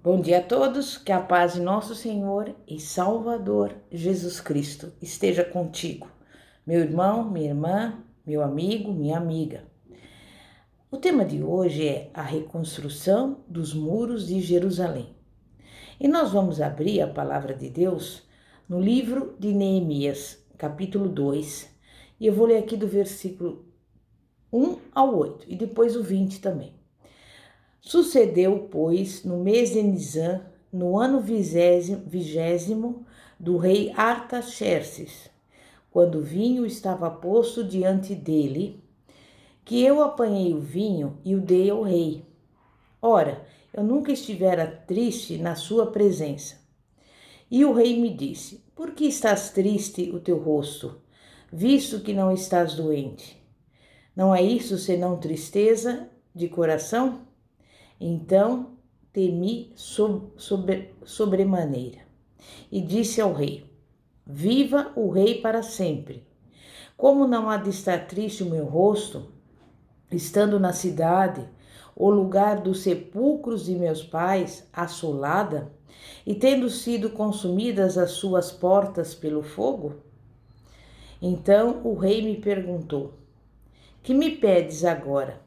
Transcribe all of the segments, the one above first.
Bom dia a todos, que a paz de nosso Senhor e Salvador Jesus Cristo esteja contigo, meu irmão, minha irmã, meu amigo, minha amiga. O tema de hoje é a reconstrução dos muros de Jerusalém. E nós vamos abrir a palavra de Deus no livro de Neemias, capítulo 2, e eu vou ler aqui do versículo 1 ao 8 e depois o 20 também. Sucedeu, pois, no mês de Nisan, no ano vigésimo do rei Artaxerxes, quando o vinho estava posto diante dele, que eu apanhei o vinho e o dei ao rei. Ora, eu nunca estivera triste na sua presença. E o rei me disse: Por que estás triste o teu rosto, visto que não estás doente? Não é isso senão tristeza de coração? Então temi sobremaneira e disse ao rei: Viva o rei para sempre! Como não há de estar triste o meu rosto, estando na cidade, o lugar dos sepulcros de meus pais, assolada, e tendo sido consumidas as suas portas pelo fogo? Então o rei me perguntou: Que me pedes agora?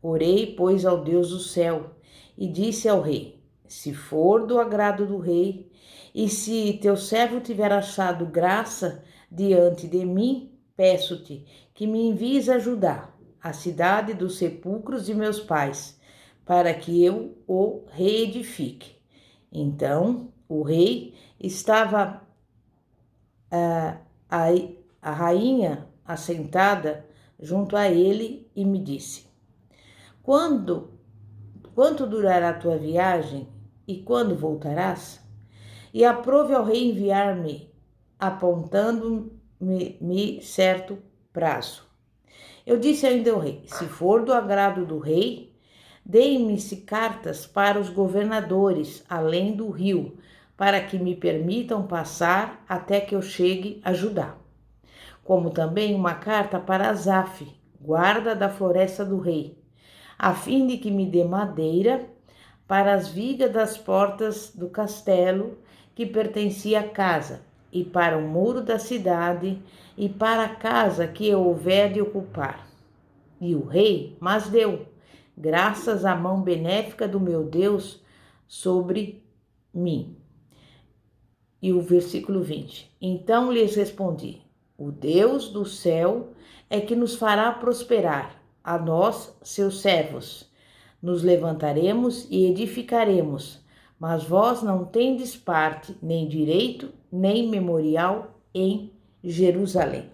Orei, pois, ao Deus do céu e disse ao rei: Se for do agrado do rei, e se teu servo tiver achado graça diante de mim, peço-te que me envies ajudar a cidade dos sepulcros de meus pais, para que eu o reedifique. Então o rei estava a rainha assentada junto a ele e me disse: Quanto durará a tua viagem e quando voltarás? E aprove ao rei enviar-me, apontando-me certo prazo. Eu disse ainda ao rei: Se for do agrado do rei, deem-me-se cartas para os governadores além do rio, para que me permitam passar até que eu chegue a Judá. Como também uma carta para Asaf, guarda da floresta do rei, a fim de que me dê madeira para as vigas das portas do castelo que pertencia à casa, e para o muro da cidade, e para a casa que eu houver de ocupar. E o rei mas deu, graças à mão benéfica do meu Deus sobre mim. E o versículo 20. Então lhes respondi: O Deus do céu é que nos fará prosperar, a nós, seus servos. Nos levantaremos e edificaremos, mas vós não tendes parte, nem direito, nem memorial em Jerusalém.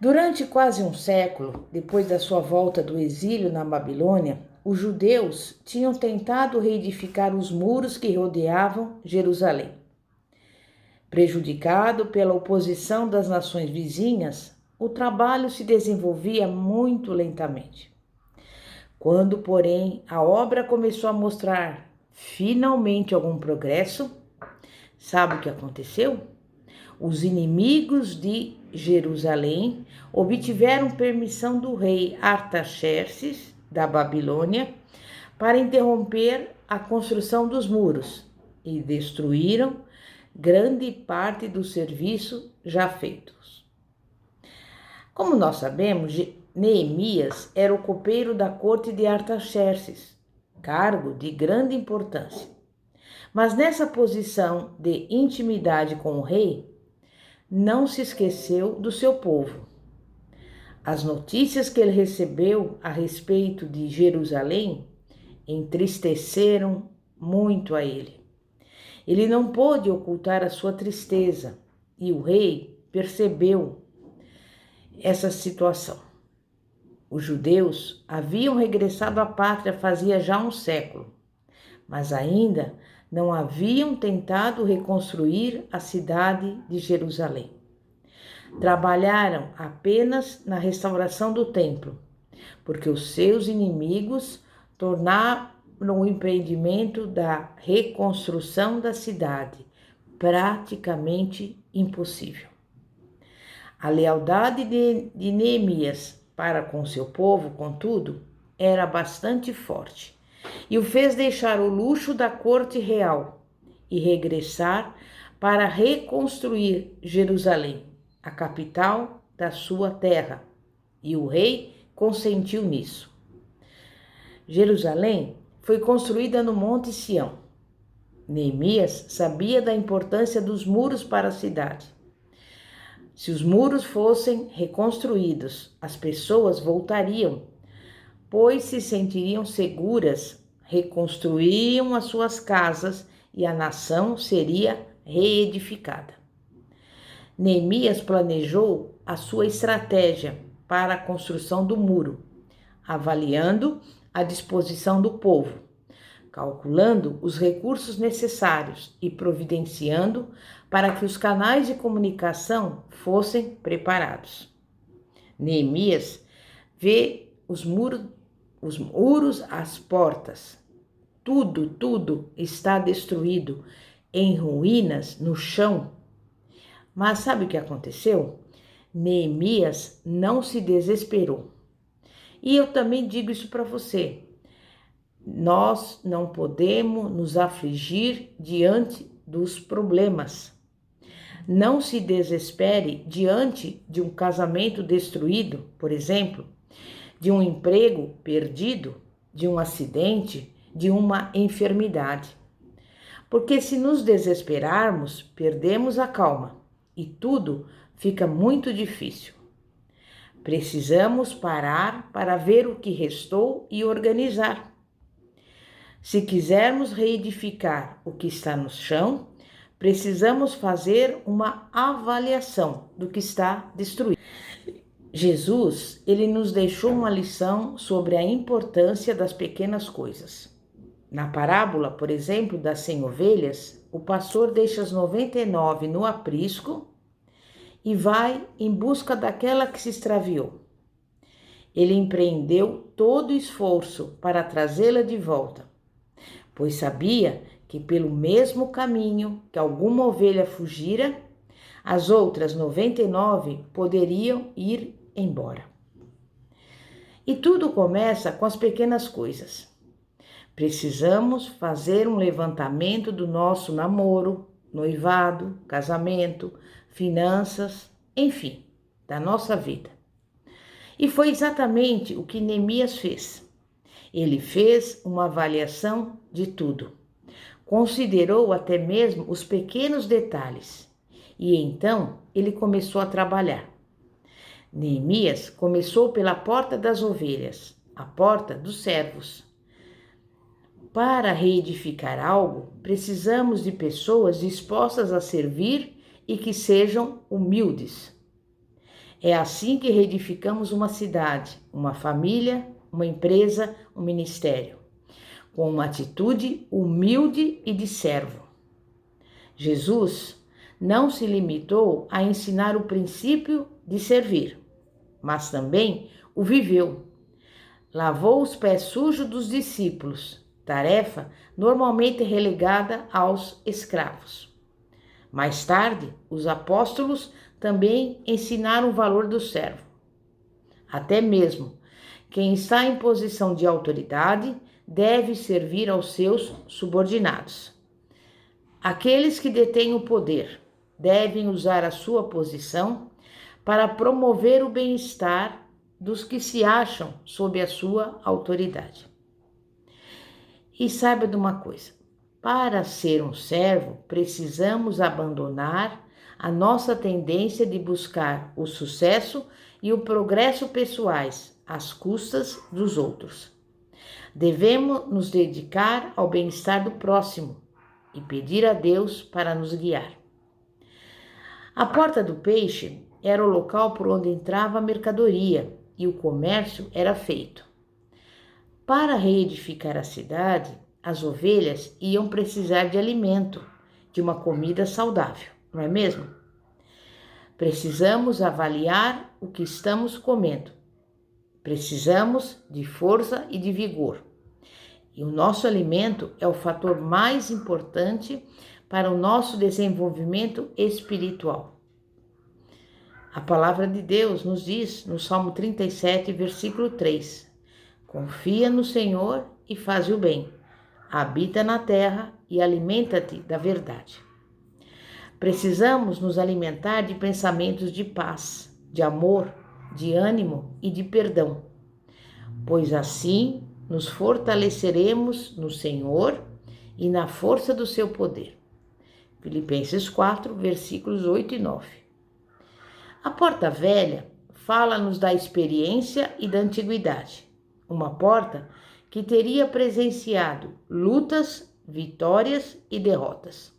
Durante quase um século, depois da sua volta do exílio na Babilônia, os judeus tinham tentado reedificar os muros que rodeavam Jerusalém. Prejudicado pela oposição das nações vizinhas, o trabalho se desenvolvia muito lentamente. Quando, porém, a obra começou a mostrar finalmente algum progresso, sabe o que aconteceu? Os inimigos de Jerusalém obtiveram permissão do rei Artaxerxes, da Babilônia, para interromper a construção dos muros e destruíram grande parte do serviço já feitos. Como nós sabemos, Neemias era o copeiro da corte de Artaxerxes, cargo de grande importância. Mas nessa posição de intimidade com o rei, não se esqueceu do seu povo. As notícias que ele recebeu a respeito de Jerusalém entristeceram muito a ele. Ele não pôde ocultar a sua tristeza e o rei percebeu essa situação. Os judeus haviam regressado à pátria fazia já um século, mas ainda não haviam tentado reconstruir a cidade de Jerusalém. Trabalharam apenas na restauração do templo, porque os seus inimigos tornaram o empreendimento da reconstrução da cidade praticamente impossível. A lealdade de Neemias para com seu povo, contudo, era bastante forte, e o fez deixar o luxo da corte real e regressar para reconstruir Jerusalém, a capital da sua terra. E o rei consentiu nisso. Jerusalém foi construída no Monte Sião. Neemias sabia da importância dos muros para a cidade. Se os muros fossem reconstruídos, as pessoas voltariam, pois se sentiriam seguras, reconstruiriam as suas casas e a nação seria reedificada. Neemias planejou a sua estratégia para a construção do muro, avaliando a disposição do povo, calculando os recursos necessários e providenciando para que os canais de comunicação fossem preparados. Neemias vê os muros, as portas. Tudo está destruído, em ruínas, no chão. Mas sabe o que aconteceu? Neemias não se desesperou. E eu também digo isso para você. Nós não podemos nos afligir diante dos problemas. Não se desespere diante de um casamento destruído, por exemplo, de um emprego perdido, de um acidente, de uma enfermidade. Porque se nos desesperarmos, perdemos a calma e tudo fica muito difícil. Precisamos parar para ver o que restou e organizar. Se quisermos reedificar o que está no chão, precisamos fazer uma avaliação do que está destruído. Jesus, ele nos deixou uma lição sobre a importância das pequenas coisas. Na parábola, por exemplo, das 100 ovelhas, o pastor deixa as 99 no aprisco e vai em busca daquela que se extraviou. Ele empreendeu todo o esforço para trazê-la de volta, pois sabia que pelo mesmo caminho que alguma ovelha fugira, as outras 99 poderiam ir embora. E tudo começa com as pequenas coisas. Precisamos fazer um levantamento do nosso namoro, noivado, casamento, finanças, enfim, da nossa vida. E foi exatamente o que Neemias fez. Ele fez uma avaliação de tudo. Considerou até mesmo os pequenos detalhes. E então ele começou a trabalhar. Neemias começou pela porta das ovelhas, a porta dos servos. Para reedificar algo, precisamos de pessoas dispostas a servir e que sejam humildes. É assim que reedificamos uma cidade, uma família, uma empresa, um ministério, com uma atitude humilde e de servo. Jesus não se limitou a ensinar o princípio de servir, mas também o viveu. Lavou os pés sujos dos discípulos, tarefa normalmente relegada aos escravos. Mais tarde, os apóstolos também ensinaram o valor do servo. Até mesmo quem está em posição de autoridade deve servir aos seus subordinados. Aqueles que detêm o poder devem usar a sua posição para promover o bem-estar dos que se acham sob a sua autoridade. E saiba de uma coisa, para ser um servo, precisamos abandonar a nossa tendência de buscar o sucesso e o progresso pessoais às custas dos outros. Devemos nos dedicar ao bem-estar do próximo e pedir a Deus para nos guiar. A porta do peixe era o local por onde entrava a mercadoria e o comércio era feito. Para reedificar a cidade, as ovelhas iam precisar de alimento, de uma comida saudável, não é mesmo? Precisamos avaliar o que estamos comendo. Precisamos de força e de vigor. E o nosso alimento é o fator mais importante para o nosso desenvolvimento espiritual. A palavra de Deus nos diz no Salmo 37, versículo 3: confia no Senhor e faze o bem. Habita na terra e alimenta-te da verdade. Precisamos nos alimentar de pensamentos de paz, de amor, de ânimo e de perdão, pois assim nos fortaleceremos no Senhor e na força do seu poder. Filipenses 4, versículos 8 e 9. A porta velha fala-nos da experiência e da antiguidade. Uma porta que teria presenciado lutas, vitórias e derrotas.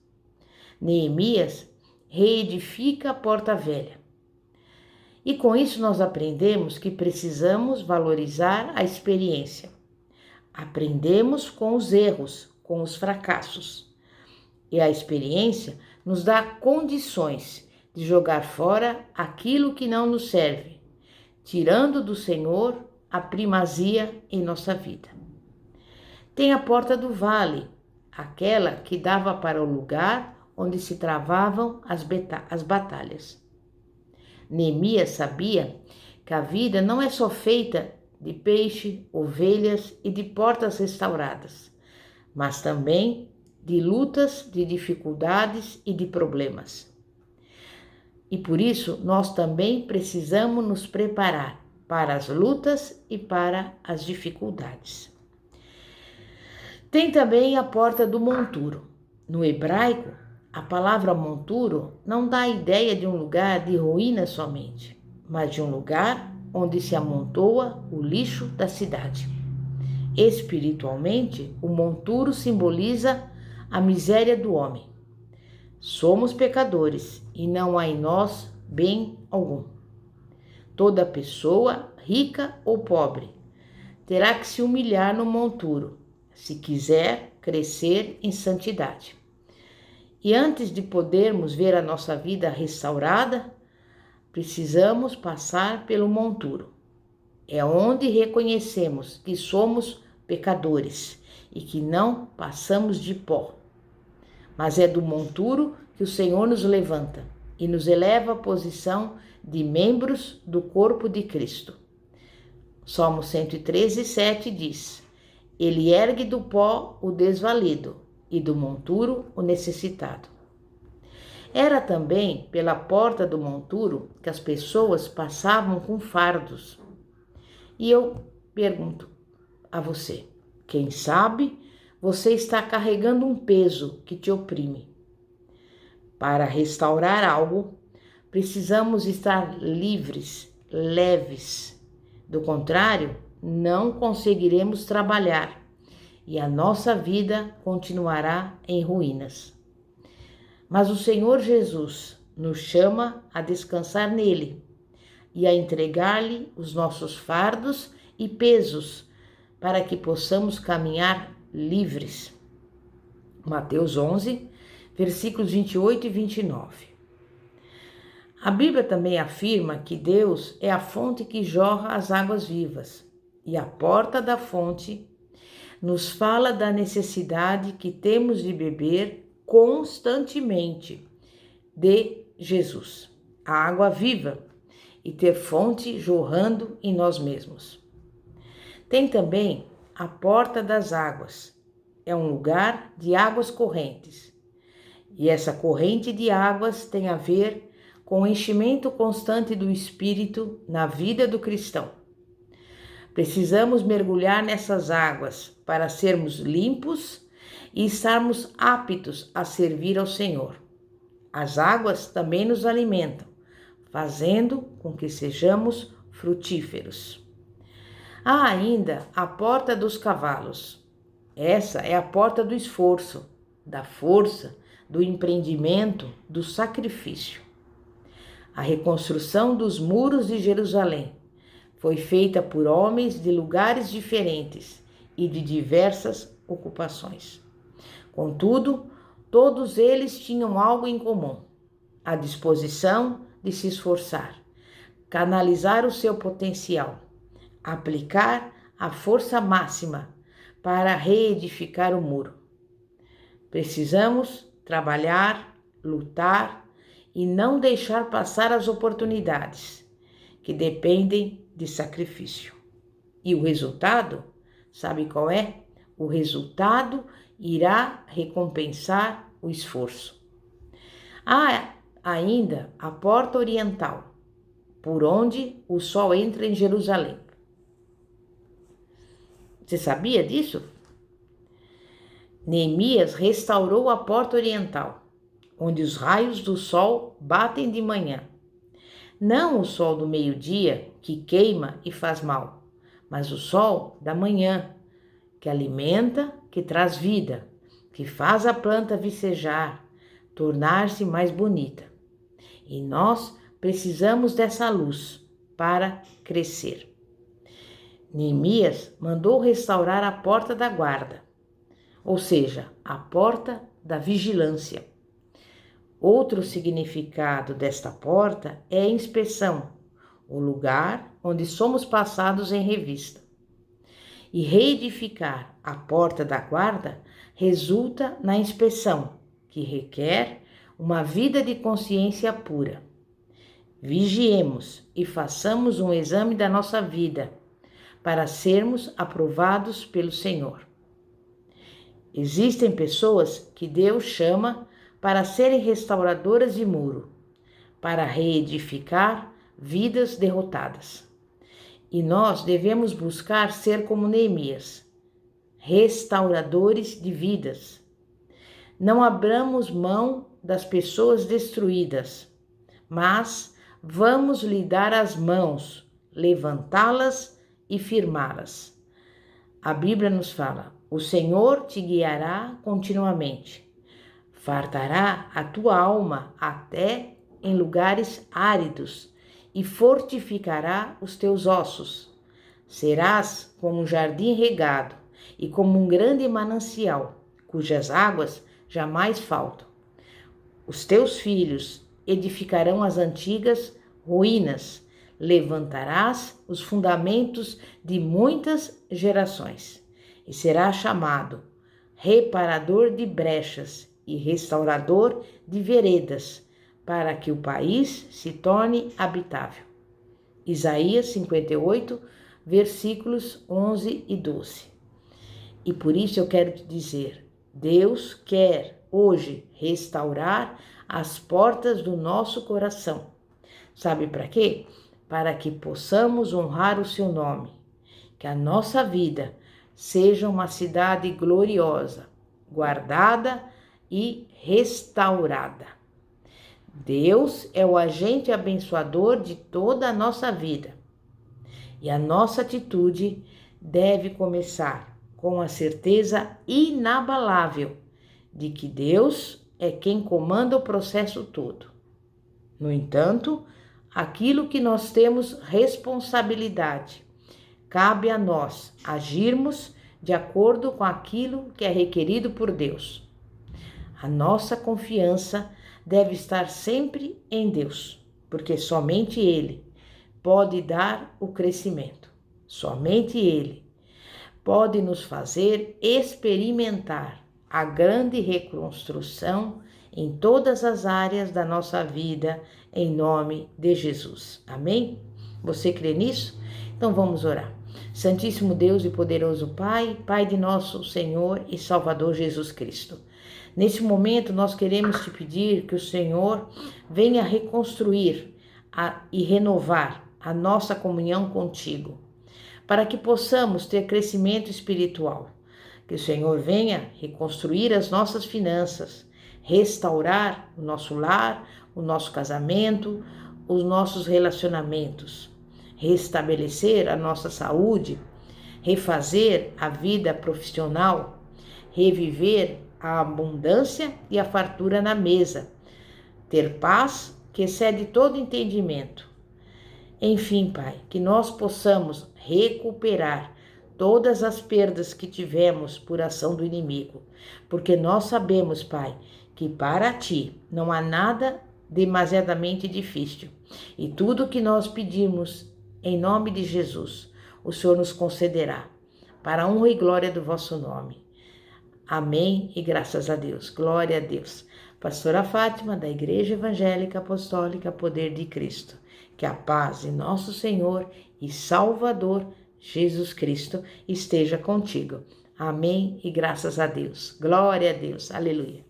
Neemias reedifica a porta velha. E com isso nós aprendemos que precisamos valorizar a experiência. Aprendemos com os erros, com os fracassos. E a experiência nos dá condições de jogar fora aquilo que não nos serve, tirando do Senhor a primazia em nossa vida. Tem a porta do vale, aquela que dava para o lugar onde se travavam as batalhas. Neemias sabia que a vida não é só feita de peixe, ovelhas e de portas restauradas, mas também de lutas, de dificuldades e de problemas. E por isso nós também precisamos nos preparar para as lutas e para as dificuldades. Tem também a porta do monturo. No hebraico, a palavra monturo não dá a ideia de um lugar de ruína somente, mas de um lugar onde se amontoa o lixo da cidade. Espiritualmente, o monturo simboliza a miséria do homem. Somos pecadores e não há em nós bem algum. Toda pessoa, rica ou pobre, terá que se humilhar no monturo, se quiser crescer em santidade. E antes de podermos ver a nossa vida restaurada, precisamos passar pelo monturo. É onde reconhecemos que somos pecadores e que não passamos de pó. Mas é do monturo que o Senhor nos levanta e nos eleva à posição de membros do corpo de Cristo. Salmo 113, 7 diz: Ele ergue do pó o desvalido e do monturo o necessitado. Era também pela porta do monturo que as pessoas passavam com fardos. E eu pergunto a você, quem sabe você está carregando um peso que te oprime. Para restaurar algo, precisamos estar livres, leves. Do contrário, não conseguiremos trabalhar e a nossa vida continuará em ruínas. Mas o Senhor Jesus nos chama a descansar nele e a entregar-lhe os nossos fardos e pesos para que possamos caminhar livres. Mateus 11, versículos 28 e 29. A Bíblia também afirma que Deus é a fonte que jorra as águas vivas e a porta da fonte nos fala da necessidade que temos de beber constantemente de Jesus, a água viva, e ter fonte jorrando em nós mesmos. Tem também a porta das águas, é um lugar de águas correntes, e essa corrente de águas tem a ver com o enchimento constante do Espírito na vida do cristão. Precisamos mergulhar nessas águas para sermos limpos e estarmos aptos a servir ao Senhor. As águas também nos alimentam, fazendo com que sejamos frutíferos. Há ainda a porta dos cavalos. Essa é a porta do esforço, da força, do empreendimento, do sacrifício. A reconstrução dos muros de Jerusalém foi feita por homens de lugares diferentes e de diversas ocupações. Contudo, todos eles tinham algo em comum: a disposição de se esforçar, canalizar o seu potencial, aplicar a força máxima para reedificar o muro. Precisamos trabalhar, lutar e não deixar passar as oportunidades que dependem de sacrifício. E o resultado, sabe qual é? o resultado irá recompensar o esforço. Há ainda a porta oriental, por onde o sol entra em Jerusalém. Você sabia disso? Neemias restaurou a porta oriental, onde os raios do sol batem de manhã. Não o sol do meio-dia, que queima e faz mal, mas o sol da manhã, que alimenta, que traz vida, que faz a planta vicejar, tornar-se mais bonita. E nós precisamos dessa luz para crescer. Neemias mandou restaurar a porta da guarda, ou seja, a porta da vigilância. Outro significado desta porta é a inspeção, o lugar onde somos passados em revista. E reedificar a porta da guarda resulta na inspeção, que requer uma vida de consciência pura. Vigiemos e façamos um exame da nossa vida, para sermos aprovados pelo Senhor. Existem pessoas que Deus chama para serem restauradoras de muro, para reedificar vidas derrotadas. E nós devemos buscar ser como Neemias, restauradores de vidas. Não abramos mão das pessoas destruídas, mas vamos lhe dar as mãos, levantá-las e firmá-las. A Bíblia nos fala: o Senhor te guiará continuamente, fartará a tua alma até em lugares áridos e fortificará os teus ossos. Serás como um jardim regado e como um grande manancial, cujas águas jamais faltam. Os teus filhos edificarão as antigas ruínas, levantarás os fundamentos de muitas gerações, e serás chamado reparador de brechas e restaurador de veredas, para que o país se torne habitável. Isaías 58, versículos 11 e 12. E por isso eu quero te dizer, Deus quer hoje restaurar as portas do nosso coração. Sabe para quê? Para que possamos honrar o seu nome, que a nossa vida seja uma cidade gloriosa, guardada e restaurada. Deus é o agente abençoador de toda a nossa vida. E a nossa atitude deve começar com a certeza inabalável de que Deus é quem comanda o processo todo. No entanto, aquilo que nós temos responsabilidade, cabe a nós agirmos de acordo com aquilo que é requerido por Deus. A nossa confiança deve estar sempre em Deus, porque somente Ele pode dar o crescimento. Somente Ele pode nos fazer experimentar a grande reconstrução em todas as áreas da nossa vida, em nome de Jesus. Amém? Você crê nisso? Então vamos orar. Santíssimo Deus e poderoso Pai, Pai de nosso Senhor e Salvador Jesus Cristo. Nesse momento nós queremos te pedir que o Senhor venha reconstruir e renovar a nossa comunhão contigo, para que possamos ter crescimento espiritual. Que o Senhor venha reconstruir as nossas finanças, restaurar o nosso lar, o nosso casamento, os nossos relacionamentos, restabelecer a nossa saúde, refazer a vida profissional, reviver a abundância e a fartura na mesa, ter paz que excede todo entendimento. Enfim, Pai, que nós possamos recuperar todas as perdas que tivemos por ação do inimigo, porque nós sabemos, Pai, que para Ti não há nada demasiadamente difícil, e tudo que nós pedimos em nome de Jesus, o Senhor nos concederá, para a honra e glória do vosso nome. Amém e graças a Deus. Glória a Deus. Pastora Fátima, da Igreja Evangélica Apostólica Poder de Cristo. Que a paz de nosso Senhor e Salvador Jesus Cristo esteja contigo. Amém e graças a Deus. Glória a Deus. Aleluia.